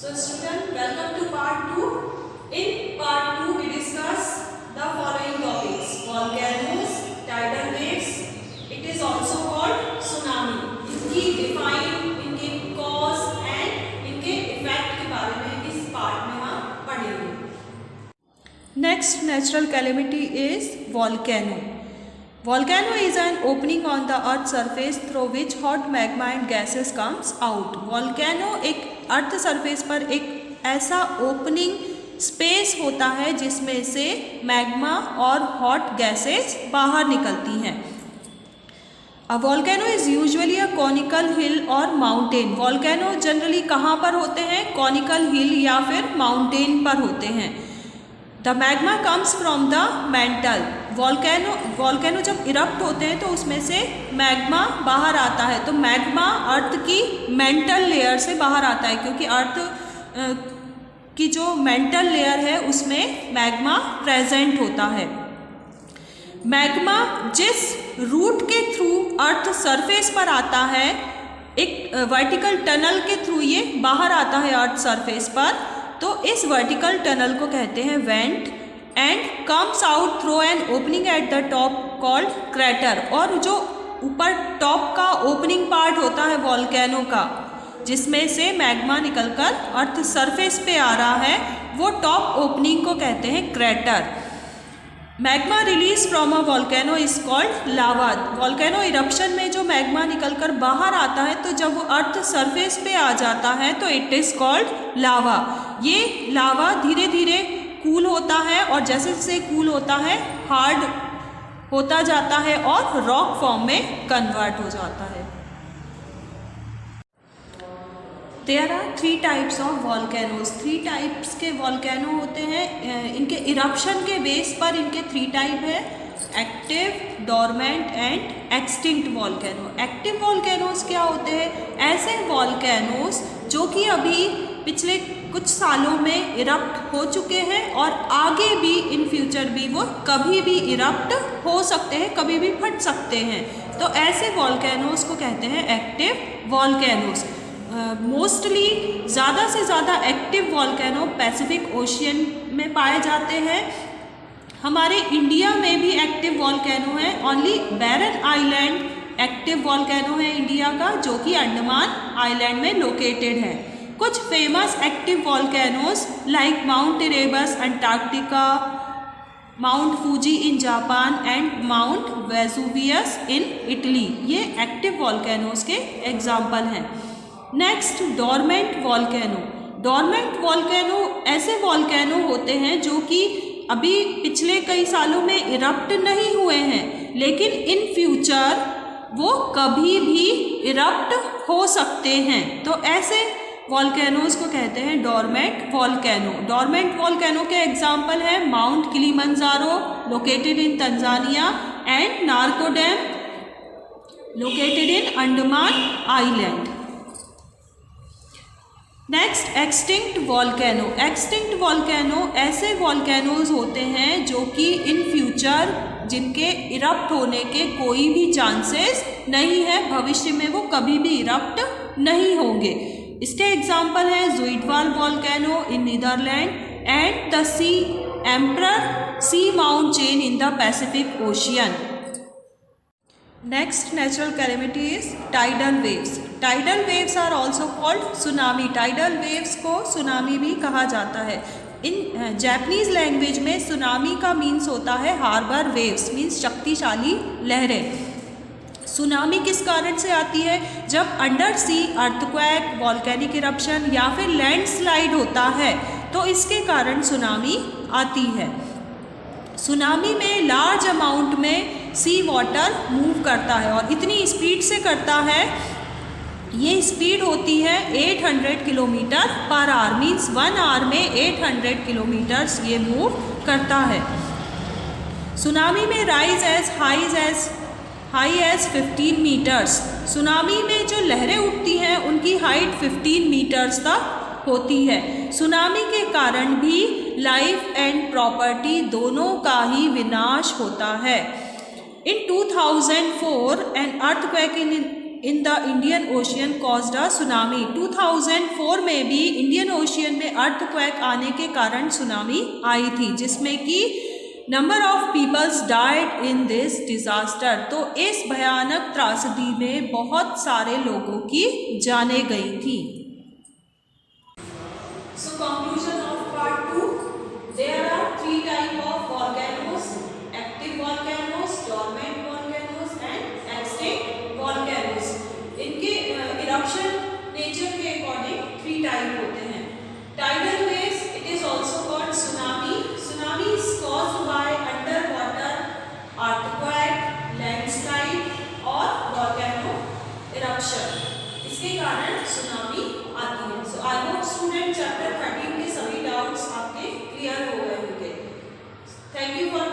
So student, welcome to part 2. In part 2 we discuss the following topics: volcanoes, tidal waves, it is also called tsunami. इनकी define, इनके cause and इनके effect के बारे में इस part में हम पढ़ेंगे. Next natural calamity is volcano. Volcano is an opening on the earth's surface through which hot magma and gases comes out. Volcano एक अर्थ सरफेस पर एक ऐसा ओपनिंग स्पेस होता है जिसमें से मैग्मा और हॉट गैसेस बाहर निकलती हैं. A volcano is usually a conical hill or mountain. Volcano generally कहाँ पर होते हैं? Conical hill या फिर mountain पर होते हैं. The magma comes from the mantle. Volcano जब इरप्ट होते हैं तो उसमें से मैग्मा बाहर आता है. तो मैग्मा अर्थ की मेंटल लेयर से बाहर आता है क्योंकि अर्थ की जो मेंटल लेयर है उसमें मैग्मा प्रेजेंट होता है. मैग्मा जिस रूट के थ्रू अर्थ सरफेस पर आता है, एक वर्टिकल टनल के थ्रू ये बाहर आता है अर्थ सरफेस पर, तो इस वर्टिकल टनल को कहते हैं vent and comes out through an opening at the top called crater. और जो ऊपर टॉप का ओपनिंग पार्ट होता है वॉल्केनो का, जिसमें से मैग्मा निकलकर अर्थ सरफेस पे आ रहा है, वो टॉप ओपनिंग को कहते हैं crater. Magma release from a volcano is called lava. Volcano eruption में जो मैग्मा निकलकर बाहर आता है, तो जब वो अर्थ सरफेस पे आ जाता है तो इट इज़ कॉल्ड लावा. ये लावा धीरे धीरे कूल होता है और जैसे जैसे कूल होता है हार्ड होता जाता है और रॉक फॉर्म में कन्वर्ट हो जाता है. There are 3 types of volcanoes. 3 types के वॉल्केनो होते हैं. इनके इरप्शन के बेस पर इनके 3 टाइप है: active, dormant and extinct volcano. Active volcanoes क्या होते हैं? ऐसे वॉल्केनोज जो कि अभी पिछले कुछ सालों में इरप्ट हो चुके हैं और आगे भी इन फ्यूचर भी वो कभी भी इरप्ट हो सकते हैं, कभी भी फट सकते हैं. तो ऐसे वॉल्केनोज को कहते हैं एक्टिव वॉल्केनोज. मोस्टली ज़्यादा से ज़्यादा एक्टिव वॉल्केनो पैसिफिक ओशियन में पाए जाते हैं. हमारे इंडिया में भी एक्टिव वॉल्केनो है. Only Barren Island active volcano है इंडिया का, जो कि अंडमान आइलैंड में लोकेटेड है. कुछ famous active volcanoes like Mount Erebus Antarctica, Mount Fuji in Japan and Mount Vesuvius in Italy, ये एक्टिव वॉल्केनोज के एग्जाम्पल हैं. Next, dormant volcano. Dormant volcano ऐसे वॉल्केनो होते हैं जो कि अभी पिछले कई सालों में इरप्ट नहीं हुए हैं, लेकिन इन फ्यूचर वो कभी भी इरप्ट हो सकते हैं. तो ऐसे वॉल्केनोज को कहते हैं डोरमेंट वॉल्केनो. डोरमेंट वॉल्केनो के एग्जाम्पल हैं mount Kilimanjaro located in Tanzania and narco dam located in Andaman island. Next, extinct volcano. Extinct volcano ऐसे वॉल्केनोज होते हैं जो कि इन फ्यूचर जिनके इरप्ट होने के कोई भी चांसेस नहीं है, भविष्य में वो कभी भी इरप्ट नहीं होंगे. इसके एग्जाम्पल हैं Zuidwal volcano in Netherland and the sea emperor seamount chain in the Pacific Ocean. Next natural calamity is tidal waves. Tidal waves are also called tsunami. Tidal waves को tsunami भी कहा जाता है. इन Japanese language में tsunami का means होता है harbour waves, means शक्तिशाली लहरें. सुनामी किस कारण से आती है? जब अंडर सी अर्थक्वेक, वॉल्केनिक इरप्शन या फिर लैंडस्लाइड होता है, तो इसके कारण सुनामी आती है. सुनामी में लार्ज अमाउंट में सी वाटर मूव करता है और इतनी स्पीड से करता है, ये स्पीड होती है 800 kilometre per hour, means 1 our में 800 किलोमीटर्स ये मूव करता है. सुनामी में rise as high as 15 metres. Tsunami में जो लहरें उठती हैं उनकी हाइट 15 मीटर्स तक होती है. सुनामी के कारण भी लाइफ एंड प्रॉपर्टी दोनों का ही विनाश होता है. In 2004, an earthquake in the Indian Ocean caused a tsunami. 2004 में भी इंडियन ओशियन में अर्थक्वेक आने के कारण सुनामी आई थी, जिसमें कि number of peoples died in this disaster. तो इस भयानक त्रासदी में बहुत सारे लोगों की जानें गई थी। So conclusion of part 2. There are 3 types of volcanoes: active volcanoes, dormant volcanoes and extinct volcanoes. इनके eruption nature के according 3 type होते हैं. Tidal waves, it is also called tsunami. Tsunami is caused by underwater earthquake, landslide और volcano eruption. इसके कारण tsunami आती है। सो I hope student chapter 13 के सभी डाउट्स आपके क्लियर हो गए होंगे। Thank you for